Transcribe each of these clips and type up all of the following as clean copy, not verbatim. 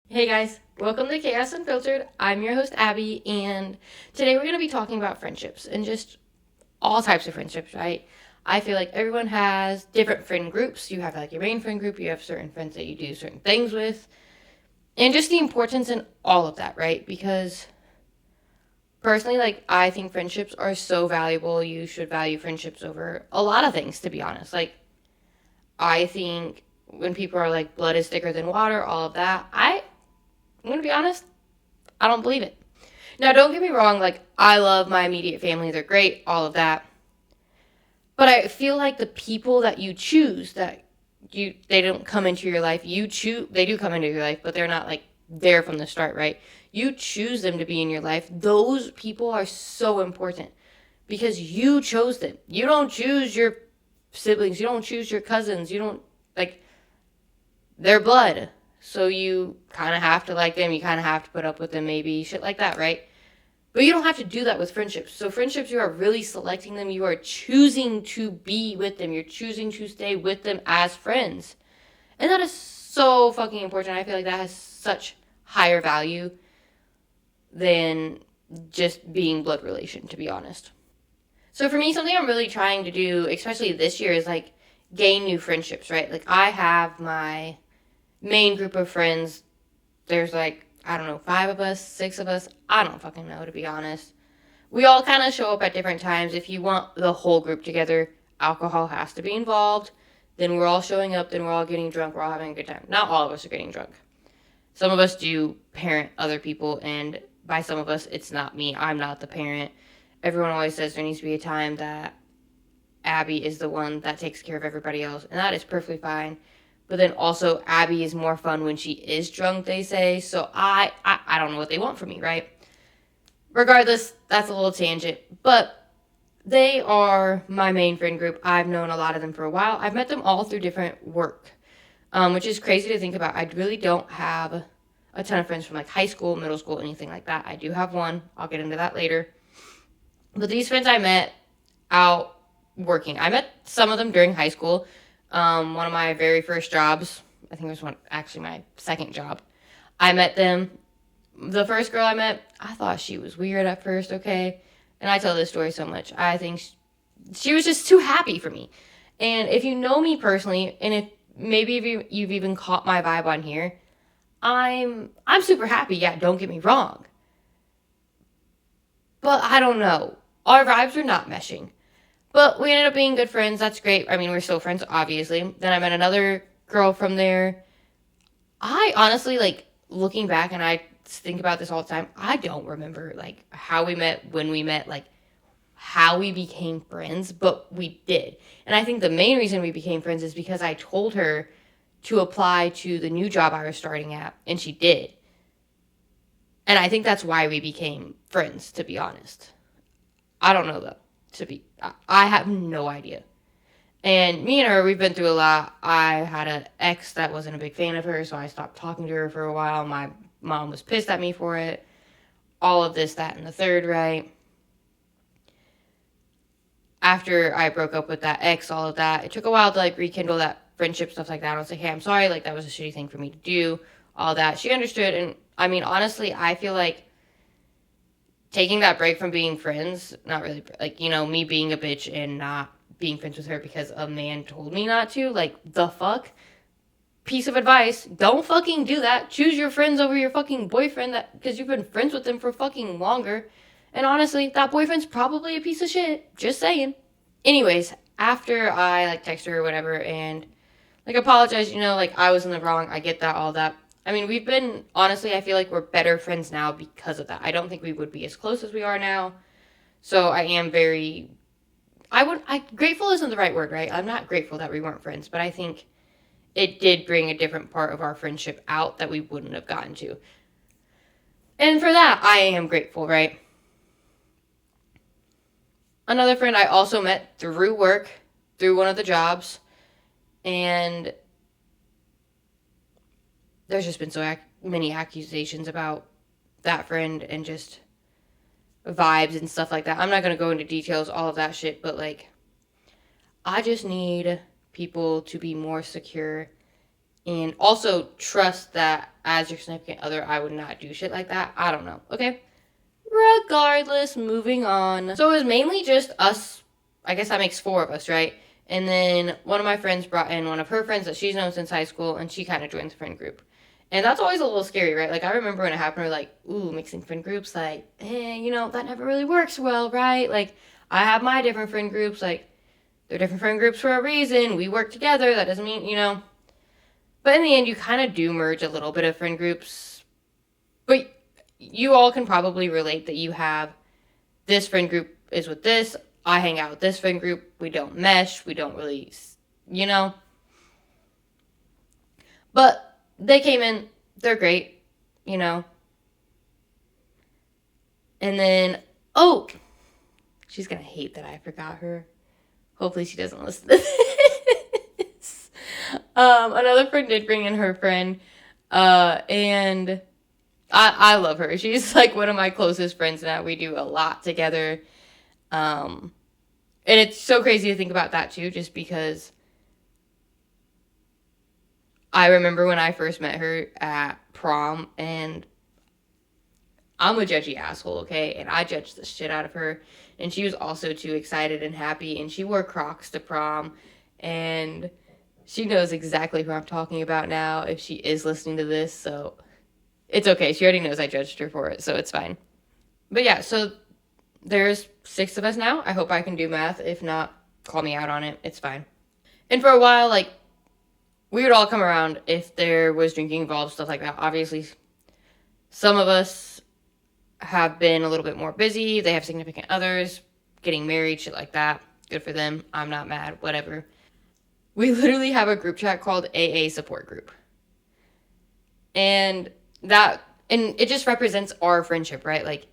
Hey guys, welcome to Chaos Unfiltered. I'm your host Abby, and today we're going to be talking about friendships and just all types of friendships, right? I feel like everyone has different friend groups. You have like your main friend group, you have certain friends that you do certain things with, and just the importance in all of that, right? Because personally, like I think friendships are so valuable. You should value friendships over a lot of things, to be honest. Like I think when people are like blood is thicker than water, all of that, I'm going to be honest, I don't believe it. Now, don't get me wrong, like, I love my immediate family. They're great, all of that. But I feel like the people that you choose, they don't come into your life. They do come into your life, but they're not, like, there from the start, right? You choose them to be in your life. Those people are so important because you chose them. You don't choose your siblings. You don't choose your cousins. You don't, like, they're blood. So you kind of have to like them. You kind of have to put up with them, maybe. Shit like that, right? But you don't have to do that with friendships. So friendships, you are really selecting them. You are choosing to be with them. You're choosing to stay with them as friends. And that is so fucking important. I feel like that has such higher value than just being blood relation, to be honest. So for me, something I'm really trying to do, especially this year, is like gain new friendships, right? Like I have my main group of friends. There's like, I don't know, 5 of us, 6 of us. I don't fucking know, to be honest. We all kind of show up at different times. If you want the whole group together, alcohol has to be involved. Then we're all showing up, then we're all getting drunk, we're all having a good time. Not all of us are getting drunk. Some of us do parent other people, and by some of us, it's not me. I'm not the parent. Everyone always says there needs to be a time that Abby is the one that takes care of everybody else, and that is perfectly fine. But then also, Abby is more fun when she is drunk, they say. So I don't know what they want from me, right? Regardless, that's a little tangent. But they are my main friend group. I've known a lot of them for a while. I've met them all through different work, which is crazy to think about. I really don't have a ton of friends from like high school, middle school, anything like that. I do have one. I'll get into that later. But these friends I met out working. I met some of them during high school. One of my very first jobs, I think it was actually my second job. I met them. The first girl I met, I thought she was weird at first, okay? And I tell this story so much. I think she was just too happy for me. And if you know me personally, and if maybe if you've even caught my vibe on here, I'm super happy. Yeah, don't get me wrong. But I don't know. Our vibes were not meshing. But we ended up being good friends. That's great. I mean, we're still friends, obviously. Then I met another girl from there. I honestly, like, looking back, and I think about this all the time, I don't remember, like, how we met, when we met, like, how we became friends, but we did. And I think the main reason we became friends is because I told her to apply to the new job I was starting at, and she did. And I think that's why we became friends, to be honest. I don't know, though. I have no idea. And me and her, we've been through a lot. I had an ex that wasn't a big fan of her, so I stopped talking to her for a while. My mom was pissed at me for it. All of this, that, and the third, right? After I broke up with that ex, all of that, it took a while to like rekindle that friendship, stuff like that. I was like, hey, I'm sorry, like that was a shitty thing for me to do, all that. She understood, and I mean, honestly, I feel like taking that break from being friends, not really, like, me being a bitch and not being friends with her because a man told me not to, like, the fuck? Piece of advice, don't fucking do that. Choose your friends over your fucking boyfriend that because you've been friends with them for fucking longer. And honestly, that boyfriend's probably a piece of shit. Just saying. Anyways, after I like text her or whatever and like apologize, like I was in the wrong. I get that, all that. I mean, we've been honestly, I feel like we're better friends now because of that. I don't think we would be as close as we are now. So I am very I grateful isn't the right word, right? I'm not grateful that we weren't friends, but I think it did bring a different part of our friendship out that we wouldn't have gotten to. And for that, I am grateful, right? Another friend I also met through work, through one of the jobs, and there's just been so many accusations about that friend and just vibes and stuff like that. I'm not going to go into details, all of that shit, but like, I just need people to be more secure And also trust that as your significant other, I would not do shit like that. I don't know. Okay. Regardless, moving on. So it was mainly just us. I guess that makes four of us, right? And then one of my friends brought in one of her friends that she's known since high school, and she kind of joined the friend group. And that's always a little scary, right? Like, I remember when it happened, we're like, ooh, mixing friend groups, like, that never really works well, right? Like, I have my different friend groups, like, they're different friend groups for a reason. We work together. That doesn't mean. But in the end, you kind of do merge a little bit of friend groups. But you all can probably relate that you have this friend group is with this. I hang out with this friend group. We don't mesh. We don't really, you know. But they came in. They're great, you know. And then, oh, she's going to hate that I forgot her. Hopefully she doesn't listen to this. Another friend did bring in her friend. And I love her. She's like one of my closest friends now. We do a lot together. And it's so crazy to think about that too, just because I remember when I first met her at prom, and I'm a judgy asshole, okay? And I judged the shit out of her. And she was also too excited and happy, and she wore Crocs to prom. And she knows exactly who I'm talking about now if she is listening to this, so it's okay. She already knows I judged her for it, so it's fine. But yeah, so there's 6 of us now. I hope I can do math. If not, call me out on it. It's fine. And for a while, like, we would all come around if there was drinking involved, stuff like that. Obviously, some of us have been a little bit more busy. They have significant others, getting married, shit like that. Good for them. I'm not mad, whatever. We literally have a group chat called AA support group. And it just represents our friendship, right? Like,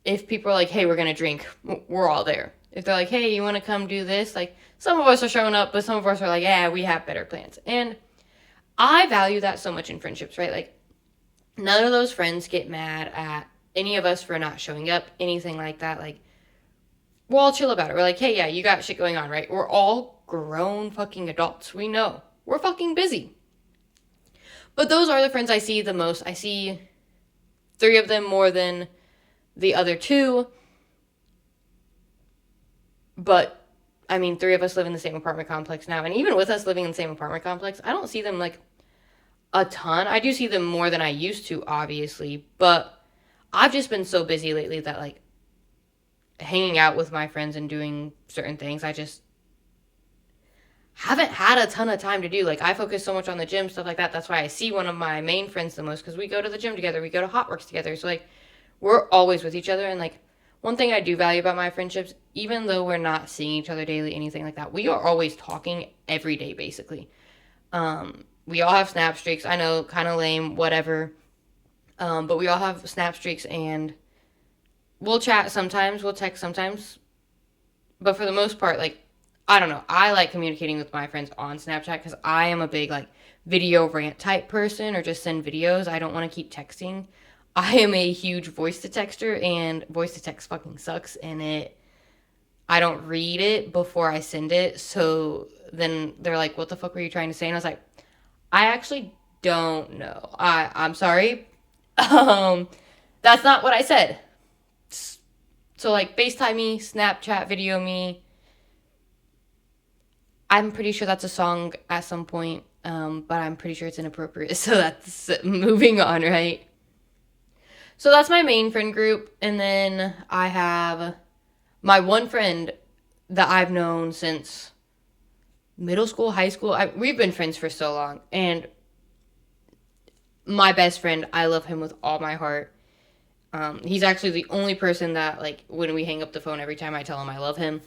if people are like, hey, we're gonna drink, we're all there. If they're like, hey, you want to come do this, like, some of us are showing up, but some of us are like, yeah, we have better plans. And I value that so much in friendships, right? Like, none of those friends get mad at any of us for not showing up, anything like that. Like, we'll all chill about it. We're like, hey, yeah, you got shit going on, right? We're all grown fucking adults. We know we're fucking busy. But those are the friends I see the most. I see 3 of them more than the other 2. But, I mean, 3 of us live in the same apartment complex now. And even with us living in the same apartment complex, I don't see them, like, a ton. I do see them more than I used to, obviously. But I've just been so busy lately that, like, hanging out with my friends and doing certain things, I just haven't had a ton of time to do. Like, I focus so much on the gym, stuff like that. That's why I see one of my main friends the most, because we go to the gym together. We go to Hot Works together. So, like, we're always with each other. And, like, one thing I do value about my friendships, even though we're not seeing each other daily, anything like that, we are always talking every day, basically. We all have snap streaks. I know, kind of lame, whatever. But we all have snap streaks, and we'll chat sometimes, we'll text sometimes. But for the most part, like, I don't know. I like communicating with my friends on Snapchat because I am a big, like, video rant type person, or just send videos. I don't want to keep texting. I am a huge voice to texter, and voice to text fucking sucks, and I don't read it before I send it. So then they're like, what the fuck were you trying to say? And I was like, I actually don't know. I'm sorry. That's not what I said. So, like, FaceTime me, Snapchat video me. I'm pretty sure that's a song at some point, but I'm pretty sure it's inappropriate. So that's moving on, right? So that's my main friend group. And then I have my one friend that I've known since middle school, high school. We've been friends for so long. And my best friend, I love him with all my heart. He's actually the only person that, like, when we hang up the phone, every time I tell him I love him.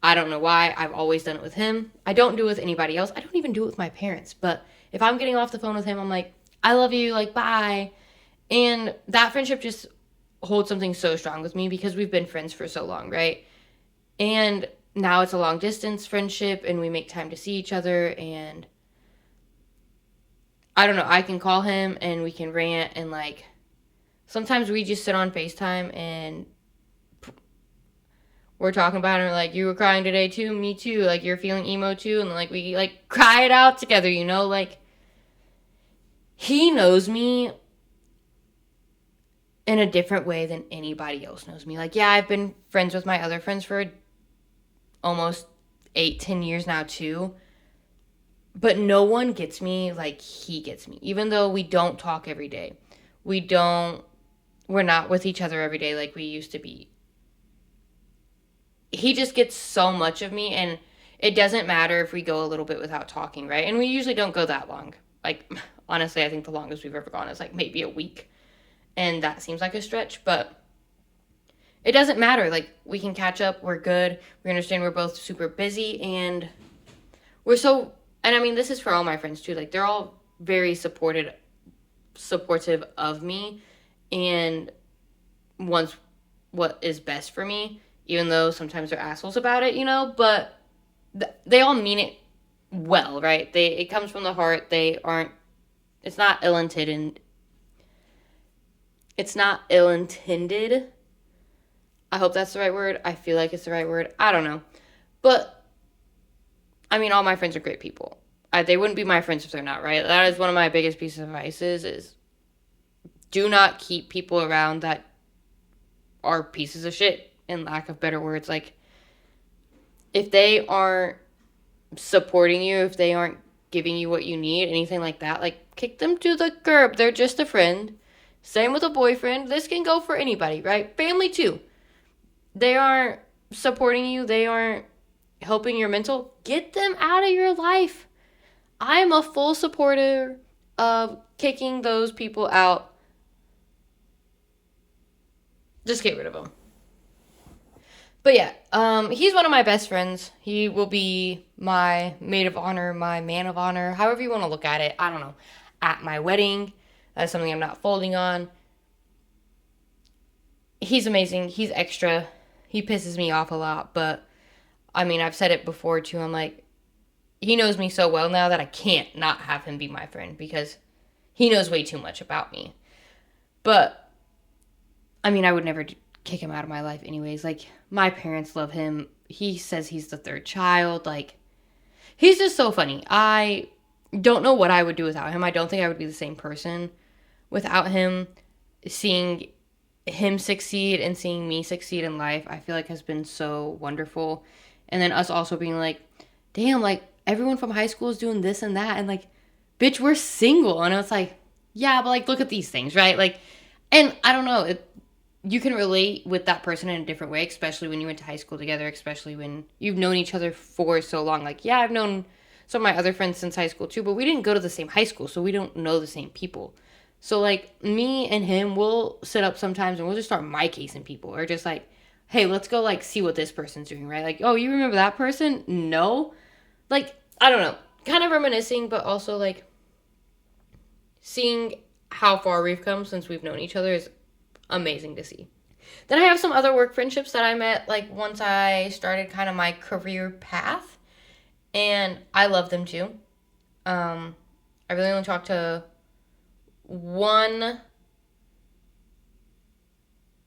I don't know why. I've always done it with him. I don't do it with anybody else. I don't even do it with my parents. But if I'm getting off the phone with him, I'm like, I love you, like, bye. And that friendship just holds something so strong with me because we've been friends for so long, right? And now it's a long distance friendship, and we make time to see each other, and I don't know, I can call him and we can rant, and, like, sometimes we just sit on FaceTime and we're talking about it, and we're like, you were crying today too? Me too. Like, you're feeling emo too? And, like, we, like, cry it out together, like, he knows me in a different way than anybody else knows me. Like, yeah, I've been friends with my other friends for almost 8-10 years now too, but no one gets me like he gets me. Even though we don't talk every day, we're not with each other every day like we used to be. He just gets so much of me, and it doesn't matter if we go a little bit without talking, right? And we usually don't go that long. Like, honestly, I think the longest we've ever gone is like maybe a week, and that seems like a stretch, but it doesn't matter. Like, we can catch up, we're good, we understand we're both super busy, and we're so, and I mean, this is for all my friends too, like, they're all very supportive of me, and wants what is best for me, even though sometimes they're assholes about it, but they all mean it well, right? It comes from the heart. It's not ill-intended. It's not ill-intended. I hope that's the right word. I feel like it's the right word. I don't know. But, I mean, all my friends are great people. They wouldn't be my friends if they're not, right? That is one of my biggest pieces of advice is do not keep people around that are pieces of shit, in lack of better words. Like, if they aren't supporting you, if they aren't giving you what you need, anything like that, like, kick them to the curb. They're just a friend. Same with a boyfriend. This can go for anybody, right? Family too. They aren't supporting you. They aren't helping your mental. Get them out of your life. I'm a full supporter of kicking those people out. Just get rid of them. But yeah, he's one of my best friends. He will be my maid of honor, my man of honor, however you want to look at it. I don't know. At my wedding, that's something I'm not folding on. He's amazing. He's extra. He pisses me off a lot, but I mean, I've said it before too. I'm like, he knows me so well now that I can't not have him be my friend because he knows way too much about me. But I mean, I would never kick him out of my life anyways. Like, my parents love him. He says he's the third child. Like, he's just so funny. I don't know what I would do without him. I don't think I would be the same person without him. Seeing him succeed and seeing me succeed in life, I feel like has been so wonderful. And then us also being like, damn, like, everyone from high school is doing this and that. And like, bitch, we're single. And it's like, yeah, but like, look at these things, right? Like, and I don't know, you can relate with that person in a different way, especially when you went to high school together, especially when you've known each other for so long. Like, yeah, I've known some of my other friends since high school too, but we didn't go to the same high school, so we don't know the same people. So, like, me and him, we'll sit up sometimes and we'll just start my casing people, or just like, hey, let's go, like, see what this person's doing, right? Like, oh, you remember that person? No. Like, I don't know. Kind of reminiscing, but also, like, seeing how far we've come since we've known each other is amazing to see. Then I have some other work friendships that I met like once I started kind of my career path, and I love them too. I really only talked to one,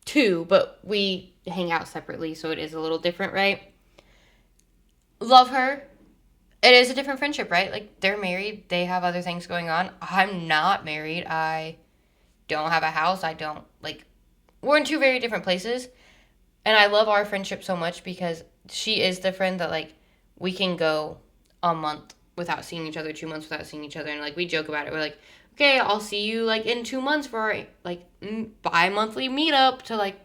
two, but we hang out separately, so it is a little different, right? Love her. It is a different friendship, right? Like, they're married, they have other things going on. I'm not married. I don't have a house. I don't, like, we're in two very different places. And I love our friendship so much because she is the friend that, like, we can go a month without seeing each other, 2 months without seeing each other. And, like, we joke about it. We're like, okay, I'll see you, like, in 2 months for our, like, bi-monthly meetup to, like,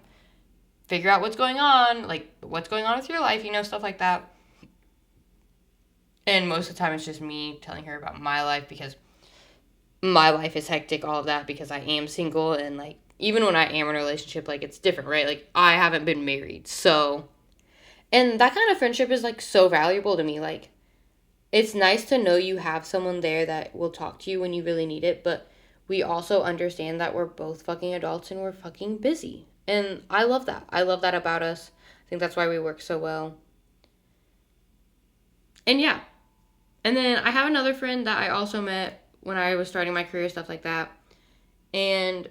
figure out what's going on. Like, what's going on with your life, stuff like that. And most of the time it's just me telling her about my life because my life is hectic, all of that, because I am single. And, like, even when I am in a relationship, like, it's different, right? Like, I haven't been married. So, and that kind of friendship is, like, so valuable to me. Like, it's nice to know you have someone there that will talk to you when you really need it. But we also understand that we're both fucking adults and we're fucking busy. And I love that. I love that about us. I think that's why we work so well. And yeah. And then I have another friend that I also met when I was starting my career, stuff like that. And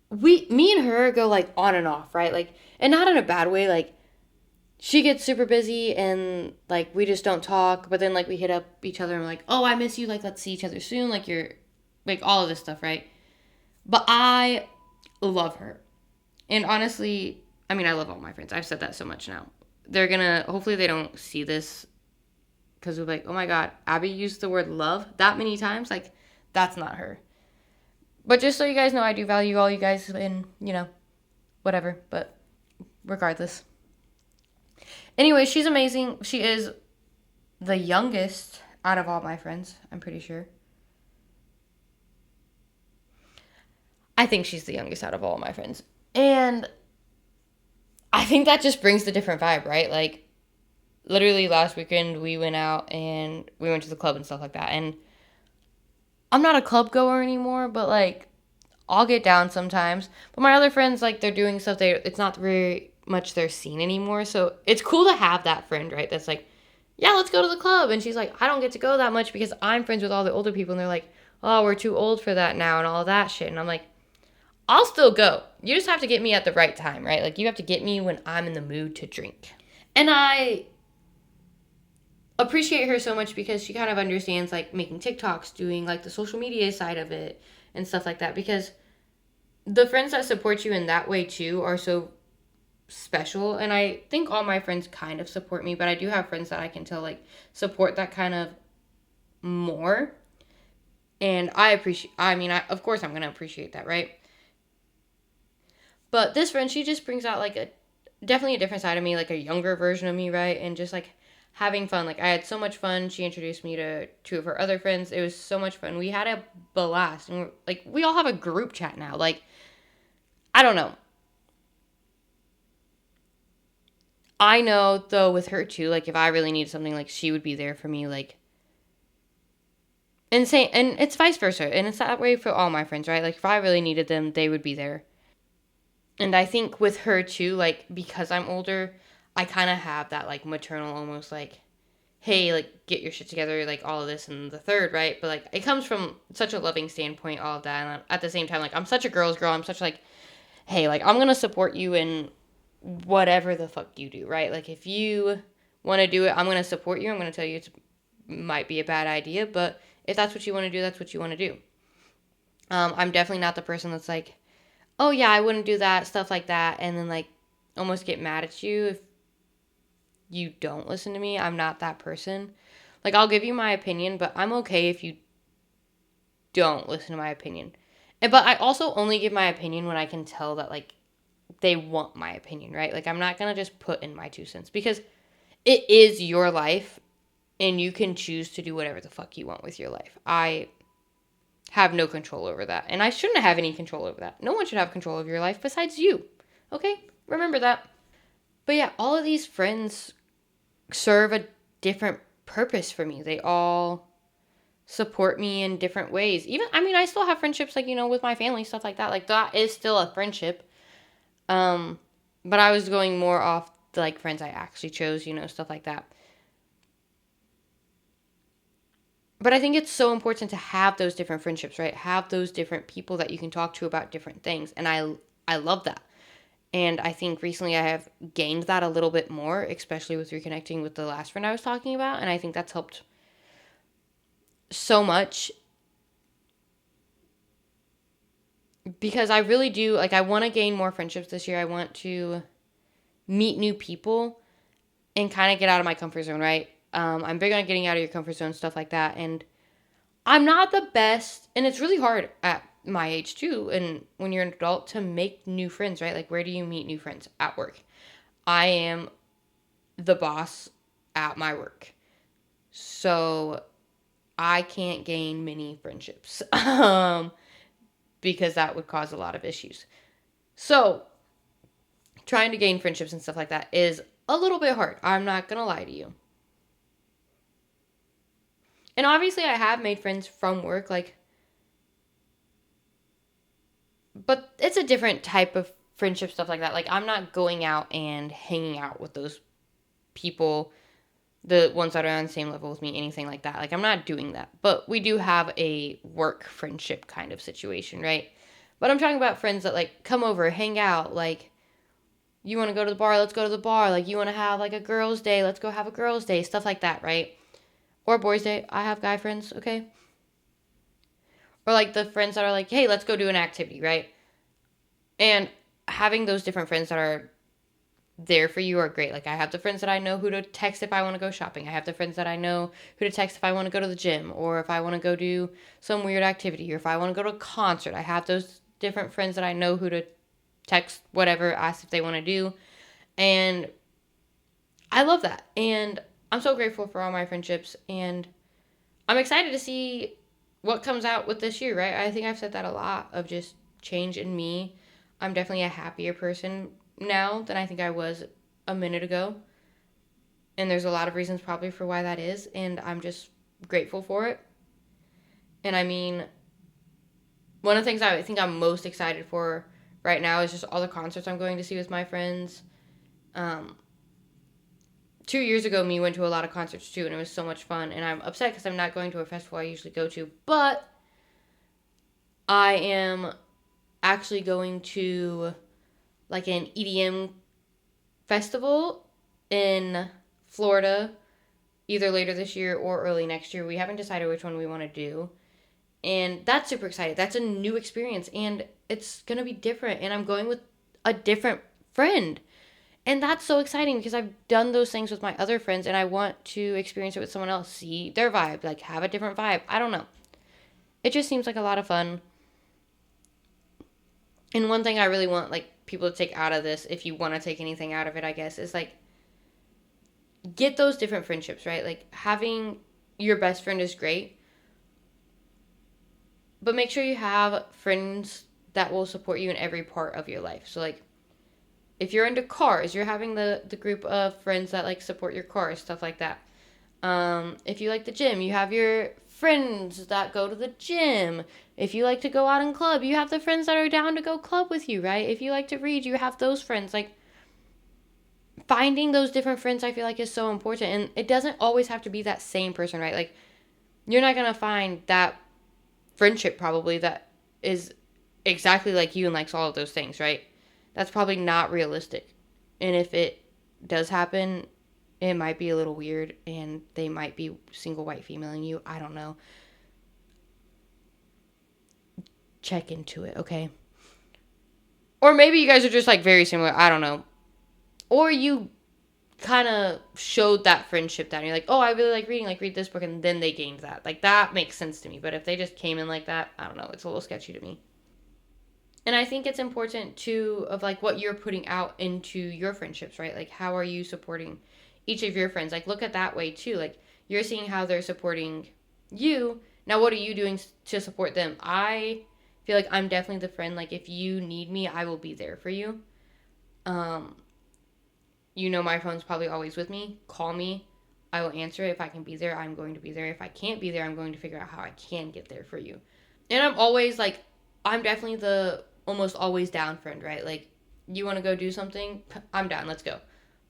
me and her go, like, on and off, right? Like, and not in a bad way. Like, she gets super busy and, like, we just don't talk. But then, like, we hit up each other and we're like, oh, I miss you. Like, let's see each other soon. Like, like all of this stuff, right? But I love her. And honestly, I mean, I love all my friends. I've said that so much now. They're gonna, hopefully, they don't see this because we're like, oh my God, Abby used the word love that many times. Like, that's not her. But just so you guys know, I do value all you guys and, whatever. But regardless. Anyway, she's amazing. She is the youngest out of all my friends, I'm pretty sure. I think she's the youngest out of all my friends. And I think that just brings the different vibe, right? Like, literally last weekend we went out and we went to the club and stuff like that. And I'm not a club goer anymore, but like, I'll get down sometimes. But my other friends, like, they're doing stuff, it's not very much their scene anymore. So it's cool to have that friend, right? That's like, yeah, let's go to the club. And she's like, I don't get to go that much because I'm friends with all the older people. And they're like, oh, we're too old for that now and all that shit. And I'm like, I'll still go. You just have to get me at the right time, right? Like, you have to get me when I'm in the mood to drink. And I appreciate her so much because she kind of understands, like, making TikToks, doing, like, the social media side of it and stuff like that. Because the friends that support you in that way, too, are so special. And I think all my friends kind of support me, but I do have friends that I can tell, like, support that kind of more. And of course I'm going to appreciate that, right? But this friend, she just brings out like definitely a different side of me, like a younger version of me, right? And just like having fun. Like I had so much fun. She introduced me to two of her other friends. It was so much fun. We had a blast. And we all have a group chat now. Like, I don't know. I know though with her too, like if I really needed something, like she would be there for me, like insane. And it's vice versa. And it's that way for all my friends, right? Like if I really needed them, they would be there. And I think with her too, like because I'm older, I kind of have that like maternal almost like, hey, like get your shit together, like all of this and the third, right? But like it comes from such a loving standpoint, all of that. And at the same time, like I'm such a girl's girl. I'm such like, hey, like I'm gonna support you in whatever the fuck you do, right? Like if you want to do it, I'm gonna support you. I'm gonna tell you it might be a bad idea, but if that's what you want to do, that's what you want to do. I'm definitely not the person that's like, oh yeah, I wouldn't do that, stuff like that, and then like almost get mad at you if you don't listen to me. I'm not that person. Like I'll give you my opinion, but I'm okay if you don't listen to my opinion. But I also only give my opinion when I can tell that like they want my opinion, right? Like I'm not going to just put in my 2 cents because it is your life and you can choose to do whatever the fuck you want with your life. I have no control over that. And I shouldn't have any control over that. No one should have control over your life besides you. Okay? Remember that. But yeah, all of these friends serve a different purpose for me. They all support me in different ways. Even, I mean, I still have friendships like, with my family, stuff like that. Like that is still a friendship. But I was going more off the like friends I actually chose, stuff like that. But I think it's so important to have those different friendships, right? Have those different people that you can talk to about different things. And I love that. And I think recently I have gained that a little bit more, especially with reconnecting with the last friend I was talking about. And I think that's helped so much because I really do, like, I want to gain more friendships this year. I want to meet new people and kind of get out of my comfort zone, right? I'm big on getting out of your comfort zone, stuff like that. And I'm not the best, and it's really hard at my age too, and when you're an adult to make new friends, right? Like, where do you meet new friends? At work. I am the boss at my work. So I can't gain many friendships because that would cause a lot of issues. So trying to gain friendships and stuff like that is a little bit hard. I'm not going to lie to you. And obviously I have made friends from work, like, but it's a different type of friendship, stuff like that. Like, I'm not going out and hanging out with those people, the ones that are on the same level with me, anything like that. Like, I'm not doing that. But we do have a work friendship kind of situation, right? But I'm talking about friends that, like, come over, hang out, like, you want to go to the bar, let's go to the bar. Like, you want to have, like, a girls' day, let's go have a girls' day, stuff like that, right? Or boys' day. I have guy friends, okay? Or like the friends that are like, hey, let's go do an activity, right? And having those different friends that are there for you are great. Like I have the friends that I know who to text if I want to go shopping. I have the friends that I know who to text if I want to go to the gym or if I want to go do some weird activity or if I want to go to a concert. I have those different friends that I know who to text, whatever, ask if they want to do. And I love that. And I'm so grateful for all my friendships. And I'm excited to see what comes out with this year, right? I think I've said that a lot of just change in me. I'm definitely a happier person now than I think I was a minute ago. And there's a lot of reasons probably for why that is. And I'm just grateful for it. And I mean, one of the things I think I'm most excited for right now is just all the concerts I'm going to see with my friends. Um, 2 years ago, me went to a lot of concerts too, and it was so much fun. And I'm upset because I'm not going to a festival I usually go to. But I am actually going to like an EDM festival in Florida either later this year or early next year. We haven't decided which one we want to do. And that's super exciting. That's a new experience and it's going to be different. And I'm going with a different friend. And that's so exciting because I've done those things with my other friends and I want to experience it with someone else, see their vibe, like have a different vibe. I don't know. It just seems like a lot of fun. And one thing I really want like people to take out of this, if you want to take anything out of it, I guess, is like get those different friendships, right? Like having your best friend is great, but make sure you have friends that will support you in every part of your life. So like if you're into cars, you're having the group of friends that like support your cars, stuff like that. If you like the gym, you have your friends that go to the gym. If you like to go out and club, you have the friends that are down to go club with you, right? If you like to read, you have those friends. Like finding those different friends I feel like is so important. And it doesn't always have to be that same person, right? Like you're not going to find that friendship probably that is exactly like you and likes all of those things, right? That's probably not realistic. And if it does happen, it might be a little weird and they might be single white femaling you. I don't know. Check into it, okay? Or maybe you guys are just like very similar. I don't know. Or you kind of showed that friendship that and you're like, oh, I really like reading, like read this book, and then they gained that. Like that makes sense to me. But if they just came in like that, I don't know. It's a little sketchy to me. And I think it's important too of like what you're putting out into your friendships, right? Like how are you supporting each of your friends? Like look at that way too. Like you're seeing how they're supporting you. Now what are you doing to support them? I feel like I'm definitely the friend like if you need me, I will be there for you. Um you know my phone's probably always with me. Call me. I will answer it. If I can be there, I'm going to be there. If I can't be there, I'm going to figure out how I can get there for you. And I'm always like, I'm definitely the almost always down friend, right? Like, you want to go do something? I'm down. Let's go.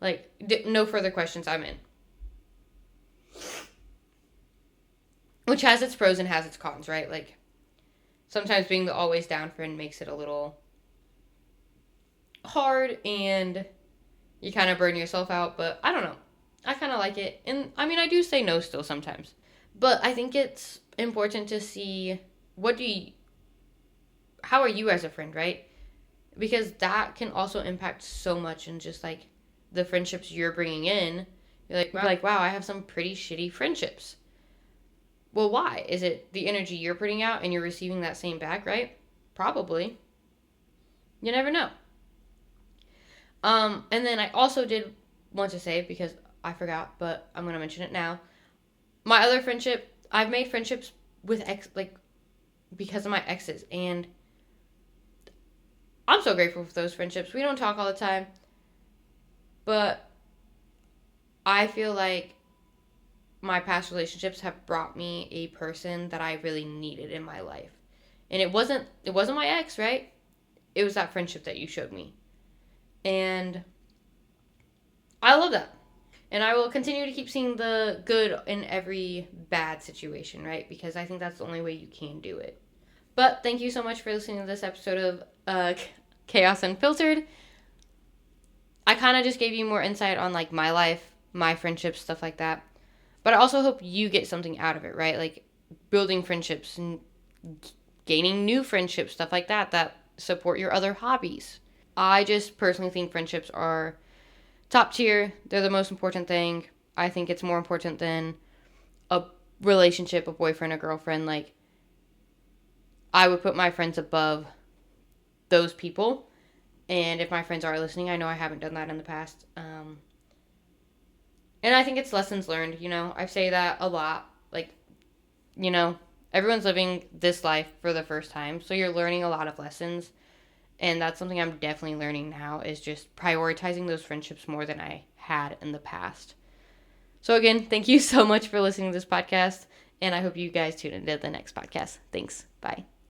Like, no further questions. I'm in. Which has its pros and has its cons, right? Like, sometimes being the always down friend makes it a little hard and you kind of burn yourself out. But I don't know. I kind of like it. And I mean, I do say no still sometimes. But I think it's important to see what do you, how are you as a friend, right? Because that can also impact so much in just like the friendships you're bringing in. You're like, wow, I have some pretty shitty friendships. Well, why? Is it the energy you're putting out and you're receiving that same back, right? Probably. You never know. And then I also did want to say, because I forgot, but I'm going to mention it now. My other friendship, I've made friendships with because of my exes. And I'm so grateful for those friendships. We don't talk all the time, but I feel like my past relationships have brought me a person that I really needed in my life. And it wasn't my ex, right? It was that friendship that you showed me. And I love that. And I will continue to keep seeing the good in every bad situation, right? Because I think that's the only way you can do it. But thank you so much for listening to this episode of Chaos Unfiltered. I kind of just gave you more insight on like my life, my friendships, stuff like that. But I also hope you get something out of it, right? Like building friendships and gaining new friendships, stuff like that, that support your other hobbies. I just personally think friendships are top tier. They're the most important thing. I think it's more important than a relationship, a boyfriend, a girlfriend. Like, I would put my friends above those people. And if my friends are listening, I know I haven't done that in the past. And I think it's lessons learned, I say that a lot. Like, you know, everyone's living this life for the first time. So you're learning a lot of lessons. And that's something I'm definitely learning now, is just prioritizing those friendships more than I had in the past. So again, thank you so much for listening to this podcast. And I hope you guys tune into the next podcast. Thanks. Bye.